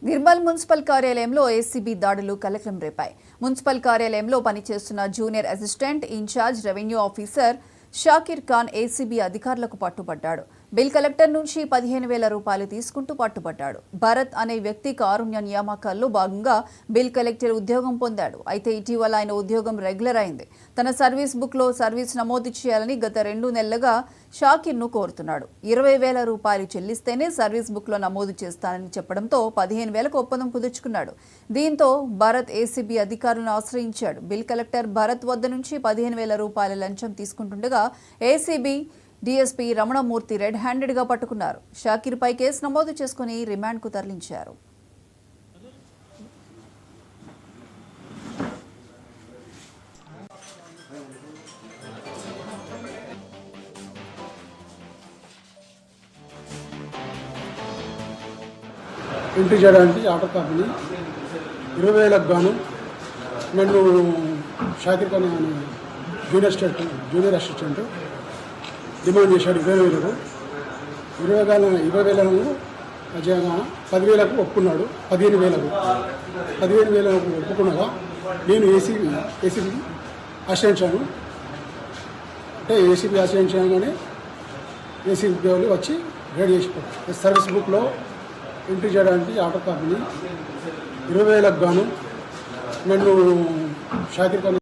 Nirmal municipal కార్యాలయంలో ACB దాడులు కలకలం రేపాయి. మున్సిపల్ కార్యాలయంలో పనిచేస్తున్న junior assistant in-charge revenue officer Shakir Khan ACB అధికారులకు పట్టుబడ్డాడు. బిల్ కలెక్టర్ నుంచి 15,000 రూపాయలు తీసుకుంటూ పట్టుబడ్డాడు. భరత్ అనే వ్యక్తి కారుణ్య నియామకాల్లో భాగంగా బిల్ కలెక్టర్ ఉద్యోగం పొందాడు. అయితే ఇటీవల ఆయన ఉద్యోగం రెగ్యులర్ అయింది. తన సర్వీస్ బుక్లో సర్వీస్ నమోదు చేయాలని గత 2 నెలలుగా షాకిర్ను కోరుతున్నాడు. 20,000 రూపాయలు చెల్లిస్తేనే సర్వీస్ బుక్లో నమోదు చేస్తానని చెప్పడంతో 15,000కు ఒప్పందం కుదుర్చుకున్నాడు. దీంతో భరత్ ఏసీబీ అధికారులను ఆశ్రయించాడు. బిల్ కలెక్టర్ భరత్ వద్ద నుంచి 15,000 రూపాయల లంచం తీసుకుంటుండగా ఏసీబీ డీఎస్పీ రమణమూర్తి రెడ్ హ్యాండెడ్గా పట్టుకున్నారు. షాకిర్పై కేసు నమోదు చేసుకుని రిమాండ్కు తరలించారు. ఎంట్రీ చేయడానికి ఆటో కంపెనీ 20,000కు గాను నన్ను Shakir Khan junior assistant demand చేశాడు. 20,000కు 20,000 అజయగా 10,000కు ఒప్పుకున్నాడు. 15,000కు ఒప్పుకున్నాగా నేను ఏసీబీ ఆశ్రయించాను. అంటే ఏసీబీ ఆశ్రయించగానే ఏసీబీ వాళ్ళు వచ్చి రైడ్ చేసిపోయారు. సర్వీస్ బుక్లో ఎంట్రీ చేయడానికి ఆటో కంపెనీ 20,000కు గాను నన్ను షాకిర్ ఖాన్